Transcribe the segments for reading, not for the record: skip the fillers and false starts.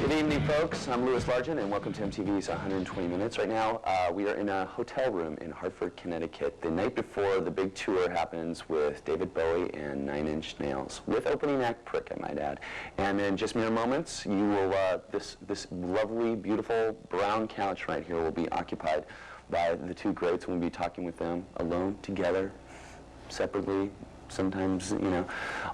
Good evening, folks. I'm Louis Largent, and welcome to MTV's 120 Minutes. Right now, we are in a hotel room in Hartford, Connecticut, the night before the big tour happens with David Bowie and 9 Inch Nails, with opening act Prick, I might add. And in just mere moments, you will this lovely, beautiful brown couch right here will be occupied by the two greats. We'll be talking with them alone, together, separately, sometimes, you know,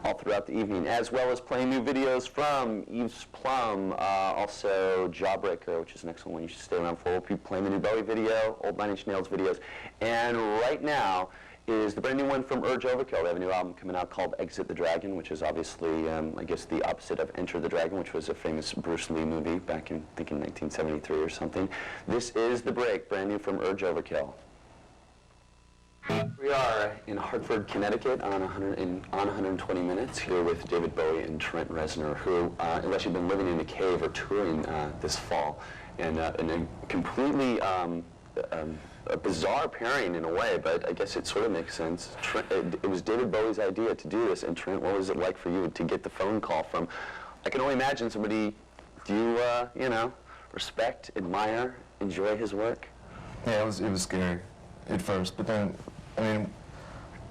all throughout the evening, as well as playing new videos from Eve's Plum, also Jawbreaker, which is an excellent one you should stay around for. We'll be playing the new Bowie video, old 9 Inch Nails videos, and right now is the brand new one from Urge Overkill. They have a new album coming out called Exit the Dragon, which is obviously, I guess, the opposite of Enter the Dragon, which was a famous Bruce Lee movie back in, I think, in 1973 or something. This is The Break, brand new from Urge Overkill. We are in Hartford, Connecticut on 120 Minutes here with David Bowie and Trent Reznor, who, unless you've been living in a cave or touring this fall, and a completely a bizarre pairing in a way, but I guess it sort of makes sense. It was David Bowie's idea to do this, and Trent, what was it like for you to get the phone call from, I can only imagine somebody, do you, you know, respect, admire, enjoy his work? Yeah, it was scary at first, but then, I mean,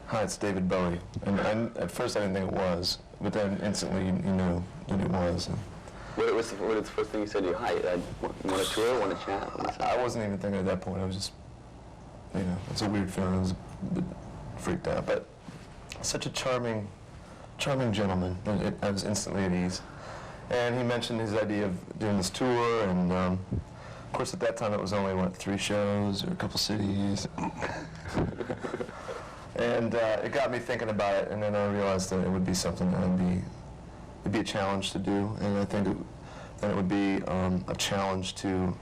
hi, it's David Bowie. And at first I didn't think it was, but then instantly you knew that it was. What was the first thing you said to you? Hi, you want to tour, want to chat? I wasn't even thinking at that point. I was just, you know, it's a weird feeling. I was a bit freaked out, but such a charming gentleman. I was instantly at ease. And he mentioned his idea of doing this tour, and of course at that time it was only, what, 3 shows or a couple cities. And it got me thinking about it, and then I realized that it would be something that it'd be a challenge to do, and I think that it would be a challenge to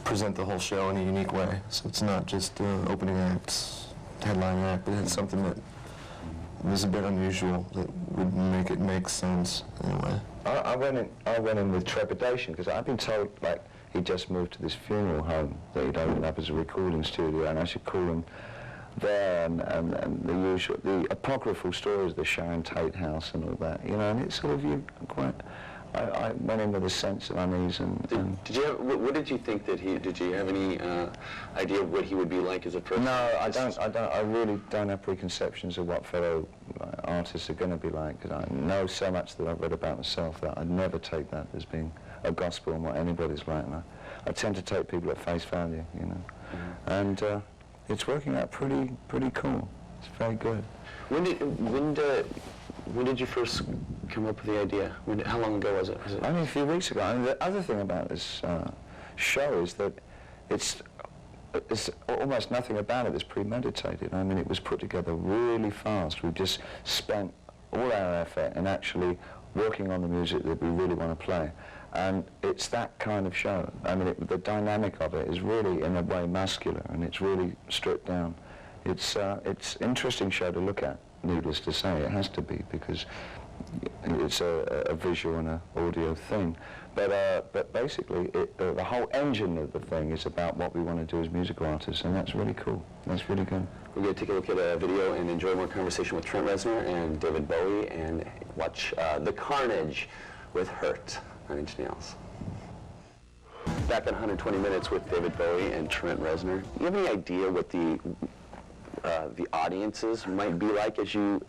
present the whole show in a unique way. So it's not just opening acts, headline act, but it's something that was a bit unusual that would make it make sense in a way. I went in with trepidation because I've been told, like, he just moved to this funeral home that he'd opened up as a recording studio, and I should call him there, and the apocryphal stories, the Sharon Tate house and all that, you know, and it's sort of I went in with a sense of unease and did you have, what did you think that did you have any idea of what he would be like as a person? No, I really don't have preconceptions of what fellow artists are going to be like, because I know so much that I've read about myself that I'd never take that as being a gospel on what anybody's like, and I tend to take people at face value, you know, and it's working out pretty cool. It's very good. When did you first come up with the idea? How long ago was it? Only a few weeks ago. And the other thing about this show is that it's almost nothing about it is premeditated. I mean, it was put together really fast. We just spent all our effort in actually working on the music that we really want to play. And it's that kind of show. I mean, the dynamic of it is really, in a way, muscular, and it's really stripped down. It's an interesting show to look at, needless to say. It has to be, because it's a visual and an audio thing. But basically, the whole engine of the thing is about what we want to do as musical artists, and that's really cool. That's really good. We're going to take a look at a video and enjoy more conversation with Trent Reznor and David Bowie, and watch The Carnage with Hurt, 9 Inch Nails. Back in 120 Minutes with David Bowie and Trent Reznor. Do you have any idea what the audiences might be like as you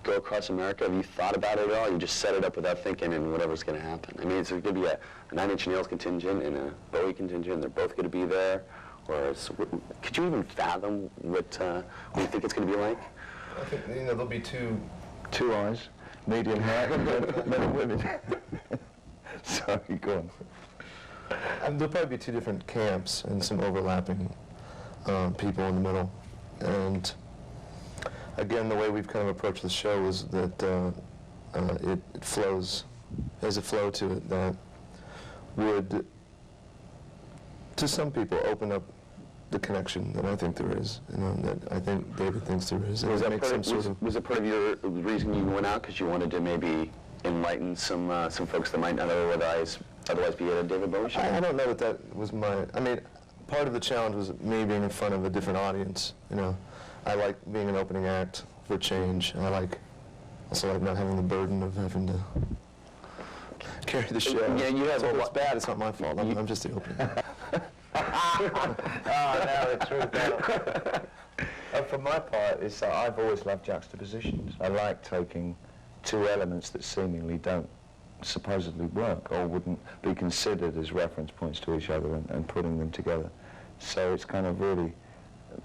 go across America? Have you thought about it at all? You just set it up without thinking, and whatever's going to happen. I mean, is there going to be a 9 Inch Nails contingent and a Bowie contingent? They're both going to be there, or could you even fathom what you think it's going to be like? I think, you know, there'll be two eyes, medium height, men and women. Sorry, go on. And there'll probably be 2 different camps and some overlapping people in the middle. And again, the way we've kind of approached the show is that it flows, has a flow to it that would, to some people, open up the connection that I think there is, you know, that I think David thinks there is. Was it part of your reason you went out, because you wanted to maybe enlighten some folks that might not otherwise be at a David Bowie show? I don't know that was my, I mean, part of the challenge was me being in front of a different audience, you know. I like being an opening act for change, and I also like not having the burden of having to carry the show. Yeah, you have so a if it's lot. bad, it's not my fault. I'm just the opener. Oh, no, the truth. For my part, it's I've always loved juxtapositions. I like taking two elements that seemingly don't supposedly work or wouldn't be considered as reference points to each other and putting them together. So it's kind of really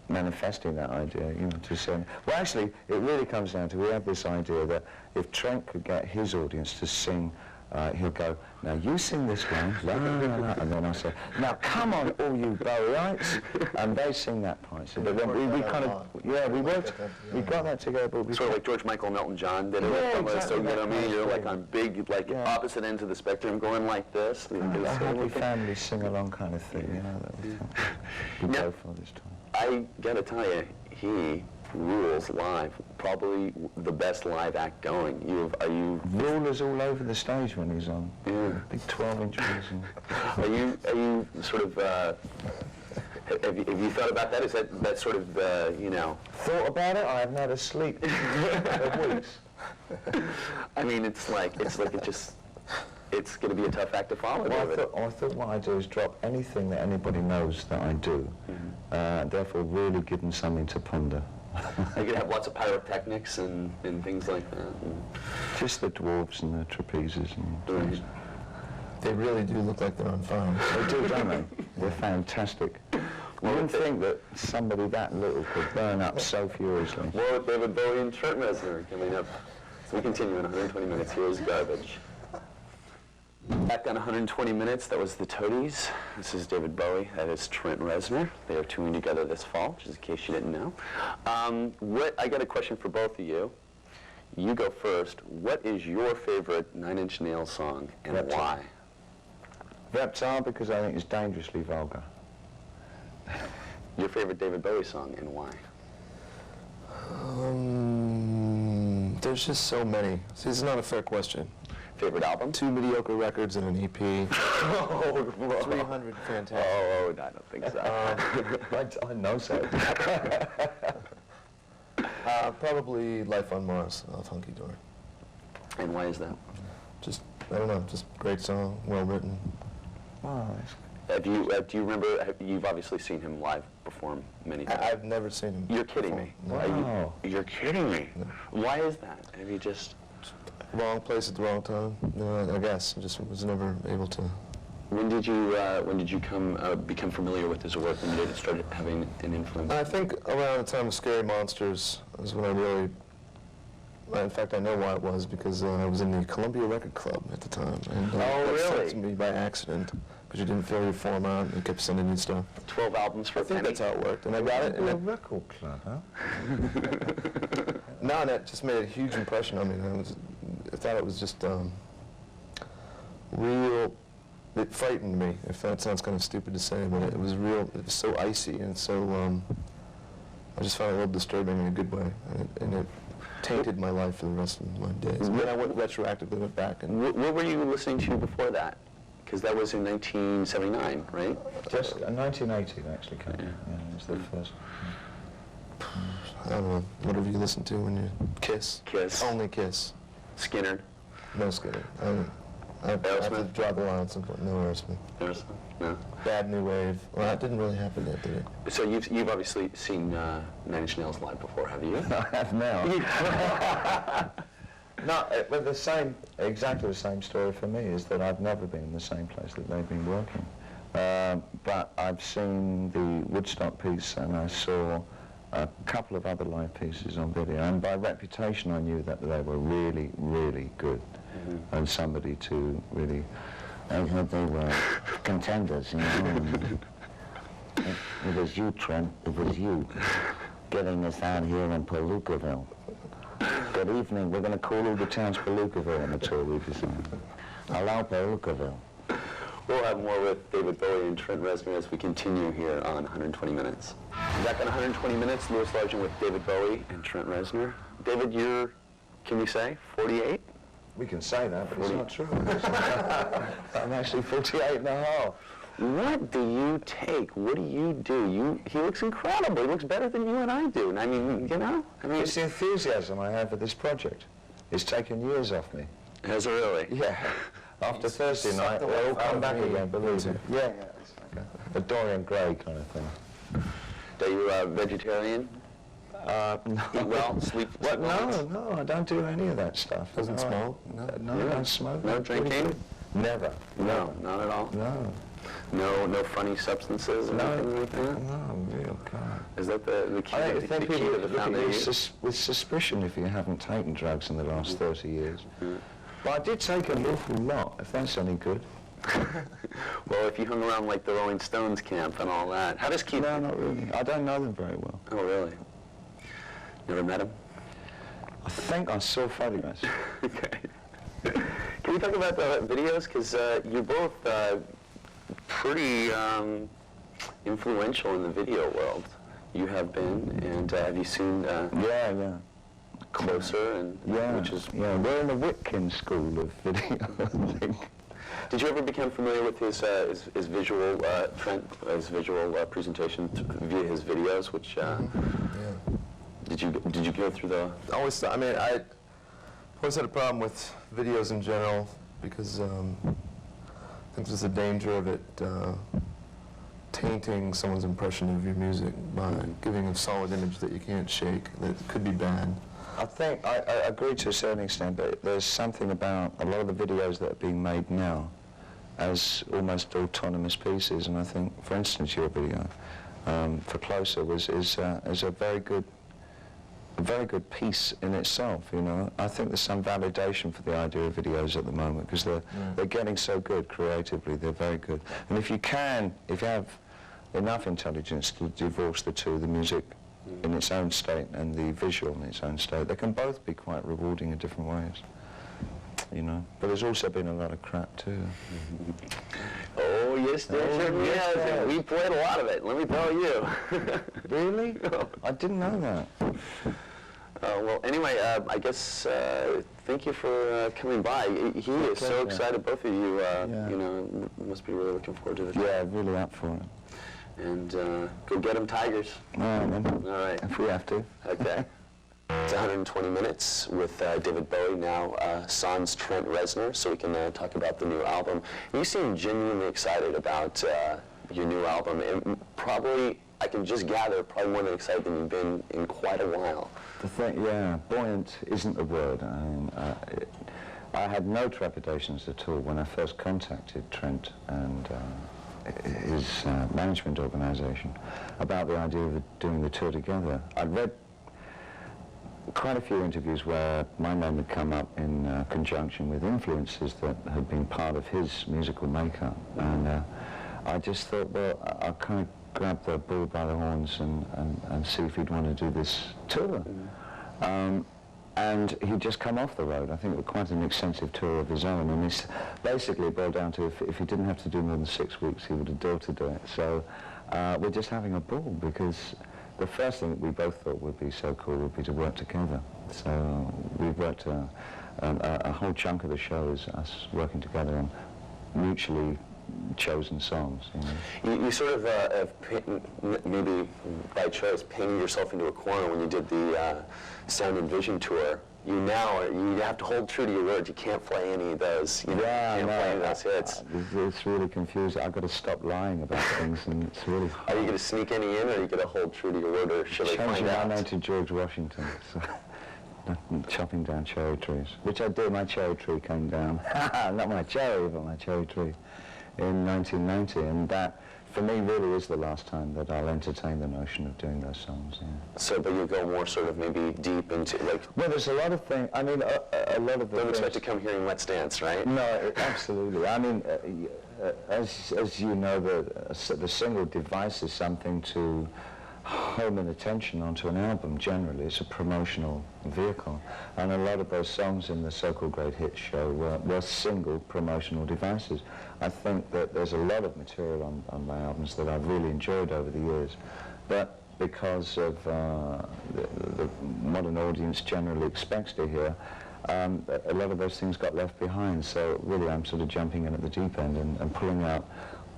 manifesting that idea, you know, to say, well, actually, it really comes down to, we have this idea that if Trent could get his audience to sing, he'll go, now you sing this one, la, la, la, and then I say, now come on, all you Bowieites, and they sing that part. So, but then we kind of, yeah, we worked, we got that together, but we Sort of like George Michael and Elton John did it. Yeah, With so, you know what I mean? exactly. You're like on big, like opposite ends of the spectrum, going like this. a happy family sing-along kind of thing, you know, that we go for this time. I gotta tell you, he rules live. Probably the best live act going. Are you Rulers all over the stage when he's on. Yeah. Big 12-inch and Are you sort of? Have you thought about that? Is that sort of you know? Thought about it? I haven't had a sleep for weeks. I mean, it's going to be a tough act to follow. Well, I thought what I do is drop anything that anybody knows that I do, therefore really give them something to ponder. You could have lots of pyrotechnics and things like that. Just the dwarves and the trapezes and things. They really do look like they're on fire. They do, don't they? They're fantastic. You wouldn't think that somebody that little could burn up so furiously. More with David Bowie and Trent Reznor coming up. So we continue in 120 minutes. Here's Garbage. Back on 120 minutes, that was the Toadies. This is David Bowie, that is Trent Reznor. They are touring together this fall, just in case you didn't know. I got a question for both of you. You go first. What is your favorite Nine Inch Nails song and why? Reptile, because I think it's dangerously vulgar. Your favorite David Bowie song and why? There's just so many. See, it's not a fair question. Favorite album? 2 mediocre records and an EP. Oh, 300 fantastic. Oh, I don't think so. I know so. Probably Life on Mars of Hunky Dory. And why is that? Just, I don't know, just great song, well written. Oh, Do you remember, you've obviously seen him live perform many times. I've never seen him. You're kidding me. No. Wow. You're kidding me. No. Why is that? Have you just... Wrong place at the wrong time. No, I guess. I just was never able to. When did you become familiar with his work? When did it start having an influence? I think around the time of Scary Monsters was when I really, in fact I know why it was, because I was in the Columbia Record Club at the time. And, Oh, got sent really? to me by accident, because you didn't fill your form out and you kept sending me stuff. 12 albums for I a think penny? that's how it worked, and I got it. And a record club, huh? No, and that just made a huge impression on me. I thought it was just real. It frightened me, if that sounds kind of stupid to say, but it was real. It was so icy and so. I just found it a little disturbing in a good way, and it tainted my life for the rest of my days. And then I retroactively went back and. What were you listening to before that? Because that was in 1979, right? Just 1980 they actually came. Yeah, it was the first. I don't know, whatever you listen to when you Kiss. Kiss. Only Kiss. Skinner. No Skinner. I have to Aerosmith? draw the line at some point. No Aerosmith. Aerosmith? No. Bad New Wave. Well, that didn't really happen yet, did it? So you've obviously seen Nine Inch Nails live before, have you? I have now. No, but exactly the same story for me is that I've never been in the same place that they've been working. But I've seen the Woodstock piece and I saw a couple of other live pieces on video, and by reputation I knew that they were really, really good, and somebody to really, they were contenders, you know. It was you, Trent, it was you, getting us out here in Palookaville. Good evening, we're going to call all the towns Palookaville on the tour we've decided. Hello, Palookaville. We'll have more with David Bowie and Trent Reznor as we continue here on 120 Minutes. Back on 120 Minutes, Louis Largent with David Bowie and Trent Reznor. David, you're, can we say, 48? We can say that, but it's not true. I'm actually 48 and a half. What do you take? What do you do? He looks incredible. He looks better than you and I do. And I mean, you know? It's the enthusiasm I have for this project. It's taken years off me. Has it really? Yeah. After Thursday night, they'll all come back again, believe me. Yeah, it's like a Dorian Gray kind of thing. Are you vegetarian? No. Eat well, sleep well? No, I don't do any of that stuff. Doesn't smoke? No, I don't smoke. No drinking? Never. No, not at all? No. No funny substances or anything like that? No, real God. Is that the key, I the think key people to the look at you foundation? with suspicion if you haven't taken drugs in the last 30 years. But I did take an awful lot, if that's any good. Well, if you hung around like the Rolling Stones camp and all that, how does Keith... No, not really. I don't know them very well. Oh, really? Never met him? I think I saw photographs. Okay. Can we talk about the videos? Because you're both pretty influential in the video world. You have been, and have you seen Yeah. Closer? And which is we're in the Whitkin school of video, I think. Did you ever become familiar with his visual presentation via his videos? Which did you go through the? I mean, I always had a problem with videos in general because I think there's a danger of it tainting someone's impression of your music by giving a solid image that you can't shake, that could be bad. I think I agree to a certain extent, but there's something about a lot of the videos that are being made now as almost autonomous pieces, and I think, for instance, your video for Closer is a very good piece in itself. You know, I think there's some validation for the idea of videos at the moment because they're getting so good creatively. They're very good, and if you have enough intelligence to divorce the two, the music in its own state and the visual in its own state, they can both be quite rewarding in different ways. You know, but there's also been a lot of crap too. Oh yes, there. We played a lot of it. Let me tell you. Really? I didn't know that. Well, anyway, I guess thank you for coming by. He is so excited, both of you. You know, must be really looking forward to this. Yeah, really up for it. And go get them Tigers. All right, then. All right. If we have to. Okay. It's 120 minutes with David Bowie, now sans Trent Reznor, so we can talk about the new album. You seem genuinely excited about your new album, and probably, I can just gather, probably more than excited than you've been in quite a while. The thing, buoyant isn't the word. I mean, I had no trepidations at all when I first contacted Trent and his management organisation about the idea of doing the tour together. I'd read quite a few interviews where my name had come up in conjunction with influences that had been part of his musical makeup, and I just thought, well, I'll kind of grab the bull by the horns and see if he'd want to do this tour. And he'd just come off the road. I think it was quite an extensive tour of his own, and it's basically boiled down to if he didn't have to do more than 6 weeks, he would have dared to do it. So we're just having a ball, because the first thing that we both thought would be so cool would be to work together. So we've worked a whole chunk of the show is us working together on mutually chosen songs. You know? You sort of have, maybe by choice, painted yourself into a corner when you did the Sound and Vision tour. You have to hold true to your word. You can't play any of those. You can't play any of those hits. It's really confusing. I've got to stop lying about things, and it's really hard. Are you going to sneak any in, or are you going to hold true to your word, or should I find Changing out? my name to George Washington. So, chopping down cherry trees, which I did. My cherry tree came down. Not my cherry, but my cherry tree in 1990, and that, for me, really is the last time that I'll entertain the notion of doing those songs. Yeah. So, but you go more sort of maybe deep into, like... Well, there's a lot of things, I mean, a lot of the Don't expect to come here in Let's Dance, right? No, absolutely. I mean, as you know, the single device is something to home an attention onto an album generally. It's a promotional vehicle, and a lot of those songs in the so-called Great Hits show were single promotional devices. I think that there's a lot of material on my albums that I've really enjoyed over the years, but because of the modern audience generally expects to hear, a lot of those things got left behind. So really I'm sort of jumping in at the deep end and pulling out,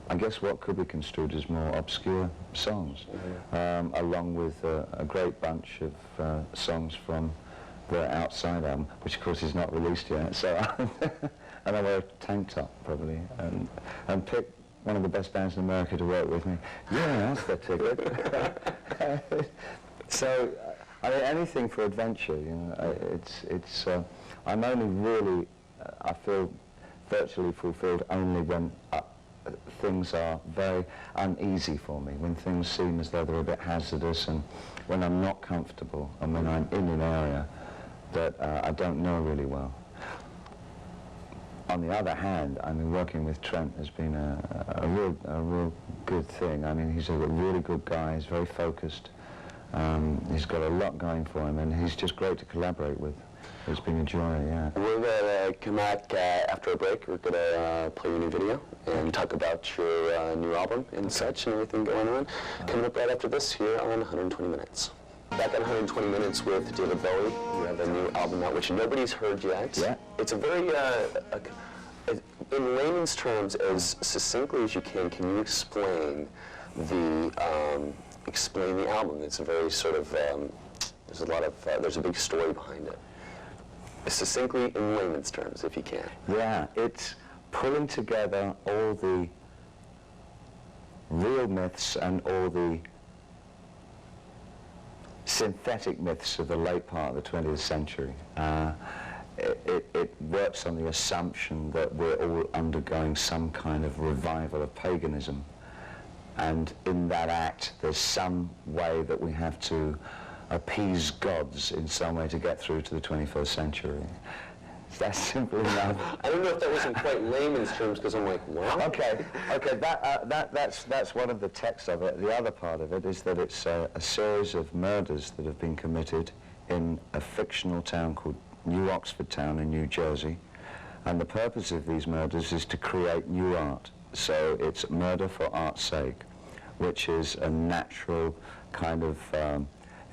I guess, what could be construed as more obscure songs, along with a great bunch of songs from the Outside album, which of course is not released yet. So and I wear a tank top probably, and pick one of the best bands in America to work with me. Yeah, that's the ticket. So, I mean, anything for adventure, you know. I'm only really, I feel virtually fulfilled only when things are very uneasy for me, when things seem as though they're a bit hazardous, and when I'm not comfortable, and when I'm in an area that I don't know really well. On the other hand, I mean, working with Trent has been a real good thing. I mean, he's a really good guy. He's very focused. He's got a lot going for him, and he's just great to collaborate with. It's been a joy, yeah. We're going to come back after a break. We're going to play your new video and talk about your new album and such and everything going on. Coming up right after this here on 120 Minutes. Back at 120 Minutes with David Bowie. You have a new album out, which nobody's heard yet. Yeah. It's a very, in layman's terms, as succinctly as you can you explain the album? It's a very sort of, there's a big story behind it. Succinctly, in layman's terms, if you can. Yeah, it's pulling together all the real myths and all the synthetic myths of the late part of the 20th century. It works on the assumption that we're all undergoing some kind of revival of paganism, and in that act there's some way that we have to appease gods in some way to get through to the 21st century. That's simple enough. I don't know if that wasn't quite layman's terms, because I'm like, wow. Okay, that's one of the texts of it. The other part of it is that it's a series of murders that have been committed in a fictional town called New Oxford Town in New Jersey, and the purpose of these murders is to create new art. So it's murder for art's sake, which is a natural kind of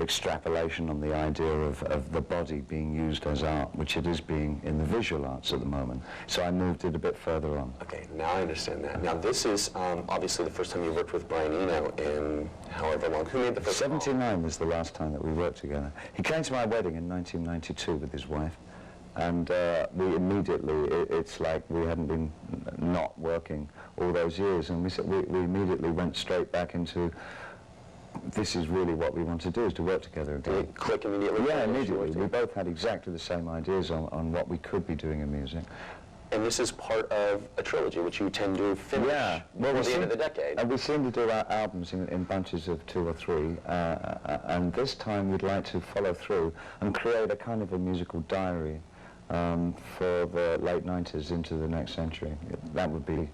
extrapolation on the idea of the body being used as art, which it is being in the visual arts at the moment. So I moved it a bit further on. Okay, now I understand that. Now this is obviously the first time you worked with Brian Eno in however long. Who made the first 79 was the last time that we worked together. He came to my wedding in 1992 with his wife, and we immediately, it's like we hadn't been not working all those years, and we immediately went straight back into, this is really what we want to do, is to work together again. Did it click immediately? Yeah, immediately. We both had exactly the same ideas on what we could be doing in music. And this is part of a trilogy, which you tend to finish before the end of the decade. And we seem to do our albums in bunches of 2 or 3, and this time we'd like to follow through and create a kind of a musical diary for the late 90s into the next century. That would be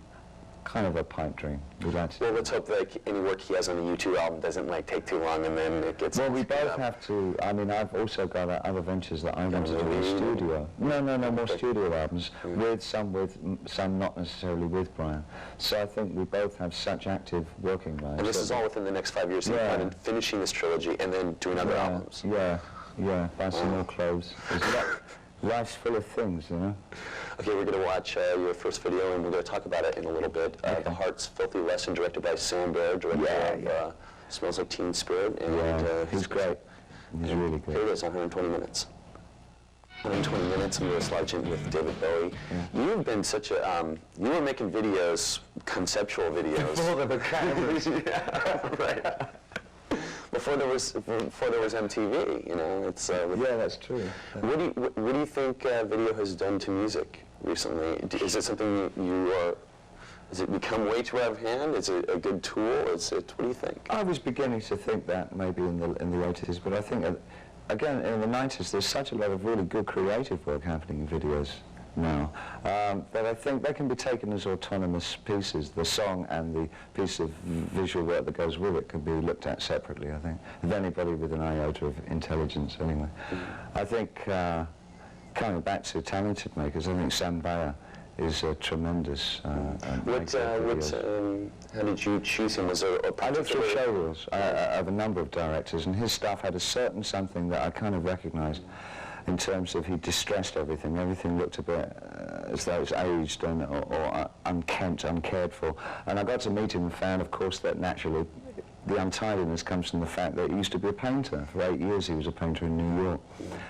kind of a pipe dream. We'd like to. Well, let's hope that any work he has on the U2 album doesn't take too long, and then it gets. Well, we both have to. I mean, I've also got other ventures that I want to do in the studio. No, more studio albums with some not necessarily with Brian. So I think we both have such active working lives. And this is all within the next 5 years. So you plan on finishing this trilogy and then doing other albums. Yeah. Buy some more clothes. Life's full of things, you know. Okay, we're going to watch your first video, and we're going to talk about it in a little bit. The Heart's Filthy Lesson, directed by Sam Baer, director of Smells Like Teen Spirit. And, he's great. He's really good. Here it is, 120 Minutes. 120 Minutes, I'm Louis Largent with David Bowie. You've been such a, you were making videos, conceptual videos. Before the cameras. Yeah, right. Before there was MTV, you know, it's. Yeah, that's true. What do you think video has done to music recently? Is it something you are? Has it become way too out of hand? Is it a good tool? What do you think? I was beginning to think that maybe in the 80s, but I think again in the 90s there's such a lot of really good creative work happening in videos now, but I think they can be taken as autonomous pieces. The song and the piece of visual work that goes with it can be looked at separately, I think, of anybody with an iota of intelligence anyway. I think, coming back to talented makers, I think Sam Baer is a tremendous how did you choose him? Was there a I looked through showreels of a number of directors, and his stuff had a certain something that I kind of recognized, in terms of he distressed everything. Everything looked a bit as though it's aged or unkempt, uncared for. And I got to meet him and found, of course, that naturally the untidiness comes from the fact that he used to be a painter. For 8 years he was a painter in New York.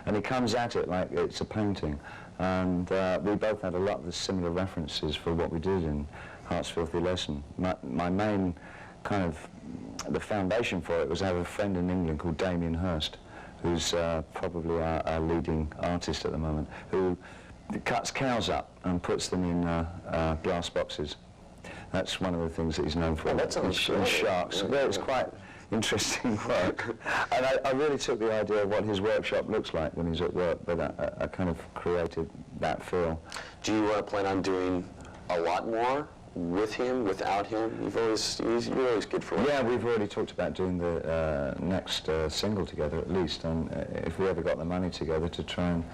And he comes at it like it's a painting. And we both had a lot of the similar references for what we did in Heart's Filthy Lesson. My main kind of, the foundation for it was I have a friend in England called Damien Hirst, who's probably our leading artist at the moment, who cuts cows up and puts them in glass boxes. That's one of the things that he's known for. Oh, that sounds in sharks. Yeah. Well, it's quite interesting work. And I really took the idea of what his workshop looks like when he's at work, but I kind of created that feel. Do you plan on doing a lot more with him, without him? You're always good for it. Yeah, we've already talked about doing the next single together at least, and if we ever got the money together to try and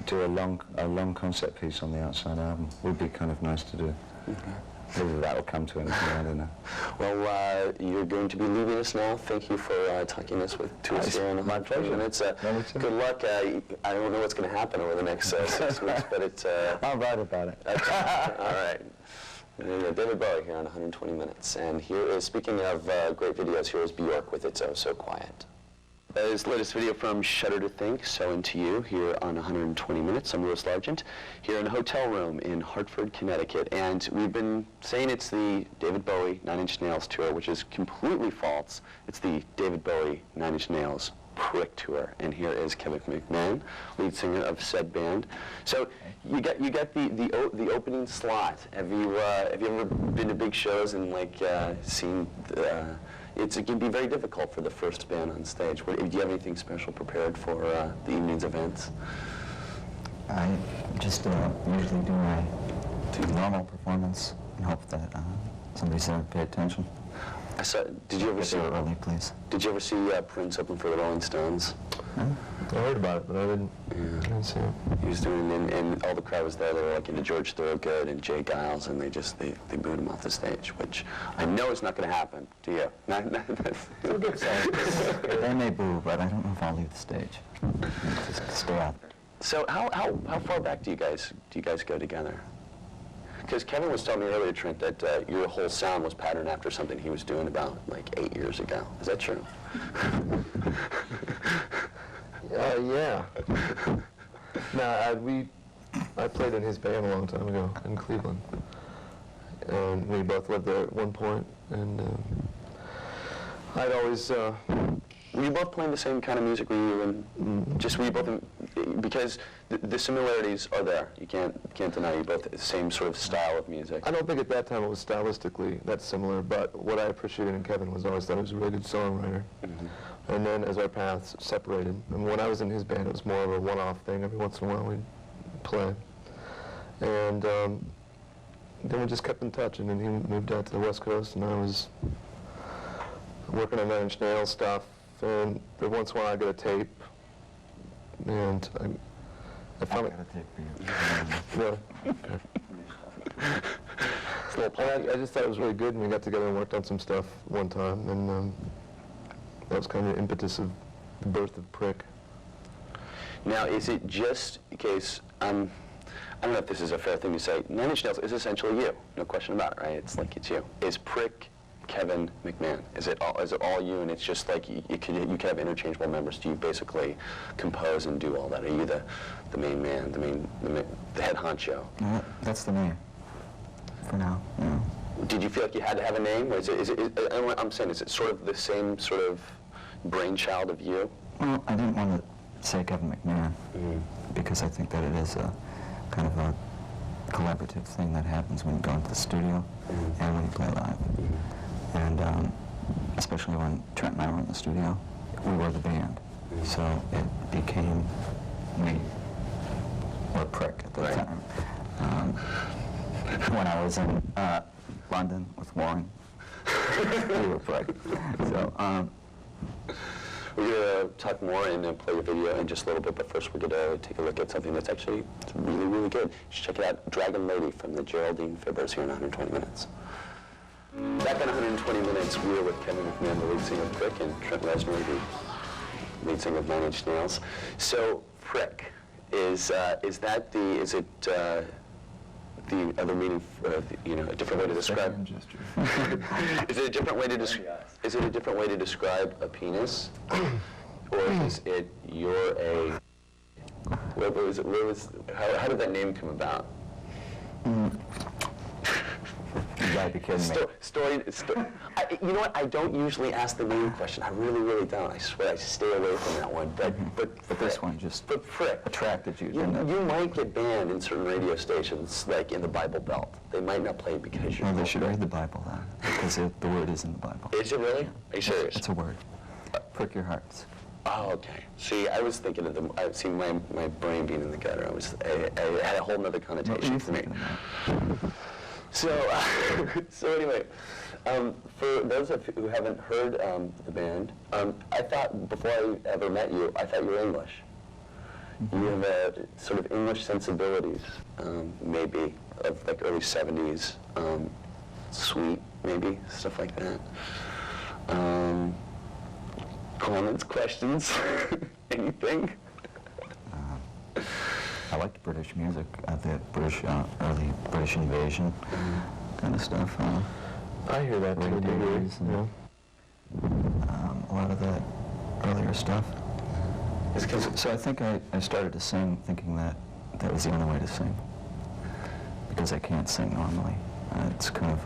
do a long concept piece on the Outside album, would be kind of nice to do. Okay. Whether that will come to anything, I don't know. Well, you're going to be leaving us now. Thank you for talking to us here in my pleasure. minutes. Good luck. I don't know what's going to happen over the next 6 weeks, but it's... I'll write about it. All right. David Bowie here on 120 Minutes. And here is, speaking of great videos, here is Bjork with It's Oh So Quiet. His latest video from Shudder to Think, So Into You, here on 120 Minutes. I'm Louis Largent, here in a hotel room in Hartford, Connecticut. And we've been saying it's the David Bowie 9 Inch Nails tour, which is completely false. It's the David Bowie 9 Inch Nails Prick tour. And here is Kevin McMahon, lead singer of said band. So you got the opening slot. Have you ever been to big shows and seen it can be very difficult for the first band on stage. Do you have anything special prepared for the evening's events? I just usually do my normal performance and hope that somebody's there to pay attention. Did you ever see? Early, please. Did you ever see Prince open for the Rolling Stones? I heard about it, but I didn't see it. He was doing, and all the crowd was there. They were into George Thorogood and Jay Giles, and they booed him off the stage, which I know is not going to happen to you. They may boo, but I don't know if I'll leave the stage. Just stay out there. So how far back do you guys go together? Because Kevin was telling me earlier, Trent, that your whole sound was patterned after something he was doing about 8 years ago. Is that true? Yeah. No, I played in his band a long time ago in Cleveland. And we both lived there at one point, and I'd always... Were you both playing the same kind of music? Were you were you both because the similarities are there. You can't deny you both the same sort of style of music. I don't think at that time it was stylistically that similar, but what I appreciated in Kevin was always that he was a really good songwriter. Mm-hmm. And then as our paths separated, and when I was in his band, it was more of a one-off thing. Every once in a while we'd play. And then we just kept in touch, and then he moved out to the West Coast, and I was working on 9 Inch Nails stuff. And every once in a while I get a tape, and I found it. I got a tape for you. Yeah. And I just thought it was really good, and we got together and worked on some stuff one time, and that was kind of the impetus of the birth of Prick. Now, is it just in case, I don't know if this is a fair thing to say, 9 Inch Nails is essentially you, no question about it, right? It's you. Is Prick Kevin McMahon? Is it all you, and it's just you could have interchangeable members? Do you basically compose and do all that? Are you the main man, the head honcho? No, that's the name. For now, yeah. Did you feel like you had to have a name? Or I'm saying, is it sort of the same sort of brainchild of you? Well, I didn't want to say Kevin McMahon because I think that it is a kind of a collaborative thing that happens when you go into the studio and when you play live. And especially when Trent and I were in the studio, we were the band. So it became me, or Prick at the time. When I was in London with Warren, we were Prick. So, we're going to talk more and play your video in just a little bit, but first we're going to take a look at something that's actually really, really good. You should check it out, Dragon Lady from the Geraldine Fibbers here in 120 Minutes. Back in 120 Minutes, we are with Kevin McMahon, the lead singer of Prick, and Trent Reznor, the lead singer of 9 Inch Nails. So, Prick, is it the other meaning, a different way to describe? Is it a different way to describe? Is it a different way to describe a penis, or is it you're a How did that name come about? You gotta be kidding me. You know what? I don't usually ask the name question. I really, really don't. I swear, I stay away from that one. But this one just Frick attracted you, didn't it? You might get banned in certain radio stations, like in the Bible Belt. They might not play because you're... Well, they should read the Bible then, because the word is in the Bible. Is it really? Are you serious? It's a word. Prick your hearts. Oh, okay. See, I was thinking of I've seen my brain being in the gutter. I had a whole other connotation for me. So anyway, for those of you who haven't heard the band, I thought, before I ever met you, I thought you were English. You have sort of English sensibilities, maybe, of like early 70s, sweet, maybe, stuff like that. Comments, questions, anything? I liked British music, the British, early British invasion kind of stuff. I hear that to a degree. Yeah. A lot of the earlier stuff. It's 'cause So I think I started to sing thinking that was the only way to sing, because I can't sing normally. It's kind of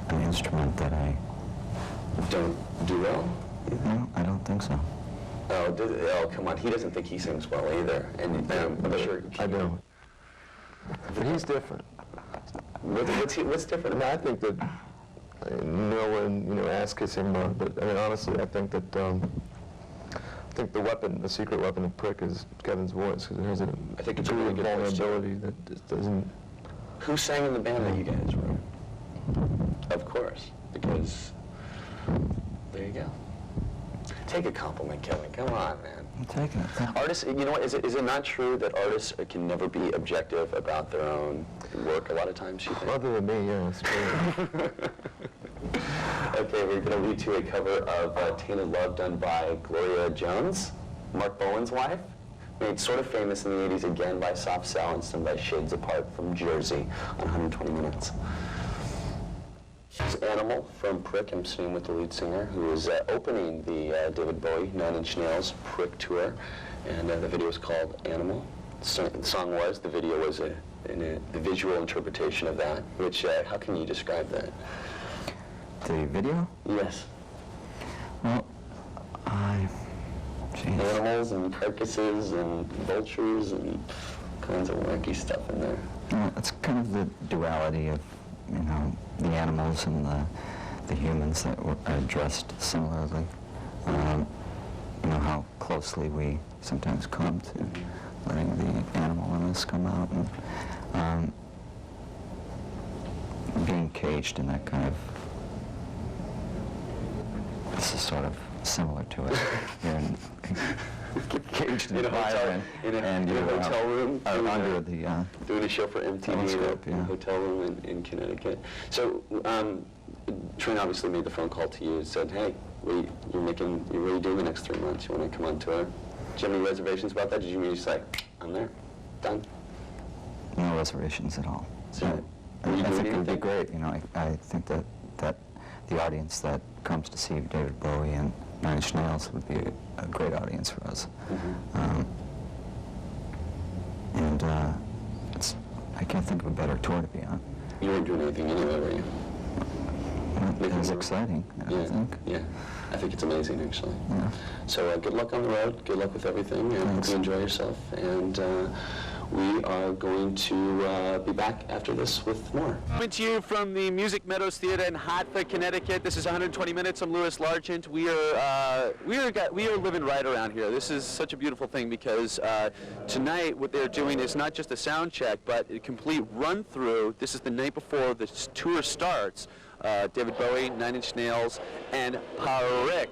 an instrument that I don't do well? No, I don't think so. Oh, come on. He doesn't think he sings well either. And I'm sure... I don't. But he's different. What's different? I mean, I think that no one, asks him, but I mean, honestly, I think that the secret weapon of Prick is Kevin's voice, because it has I think it's a degree really of good voice, vulnerability that just doesn't... Who sang in the band that you guys were? Of course, because there you go. Take a compliment, Kevin. Come on, man. I'm taking it. Artists, you know what? Is it not true that artists can never be objective about their own work a lot of times, you think? Other than me, yeah, it's true. Okay, we're going to lead to a cover of Tainted Love done by Gloria Jones, Mark Bowen's wife. Made sort of famous in the 80s again by Soft Cell and sung by Shades Apart from Jersey on 120 Minutes. This is Animal from Prick. I'm sitting with the lead singer who is opening the David Bowie 9 Inch Nails Prick tour, and the video is called Animal. The song was, the video was the visual interpretation of that, which, how can you describe that? The video? Yes. Well, Animals and carcasses and vultures and kinds of wacky stuff in there. Well, it's kind of the duality of, the animals and the humans that are dressed similarly. How closely we sometimes come to letting the animal in us come out, and being caged in that kind of... This is sort of similar to it. You're caged in a fire in a hotel room, under the doing a show for MTV in a hotel room in Connecticut. So Trent obviously made the phone call to you and said, "Hey, what are you doing the next 3 months? You want to come on tour?" Do you have any reservations about that? Did you mean just like, "I'm there, done"? No reservations at all. So, I think it would be great. I think that the audience that comes to see David Bowie and 9 Inch Nails would be a great audience for us. And I can't think of a better tour to be on. You weren't doing anything anyway, were you? It was exciting, I think. Yeah, I think it's amazing, actually. Yeah. So good luck on the road. Good luck with everything, and hope you enjoy yourself. And we are going to be back after this with more. Coming to you from the Music Meadows Theater in Hartford, Connecticut. This is 120 Minutes. I'm Louis Largent. We are living right around here. This is such a beautiful thing because tonight what they're doing is not just a sound check, but a complete run through. This is the night before the tour starts. David Bowie, 9 Inch Nails, and Prick.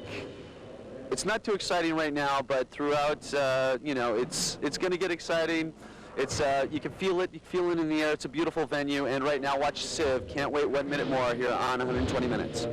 It's not too exciting right now, but throughout, it's going to get exciting. It's you can feel it. You can feel it in the air. It's a beautiful venue, and right now, watch Civ. Can't wait 1 minute more here on 120 Minutes.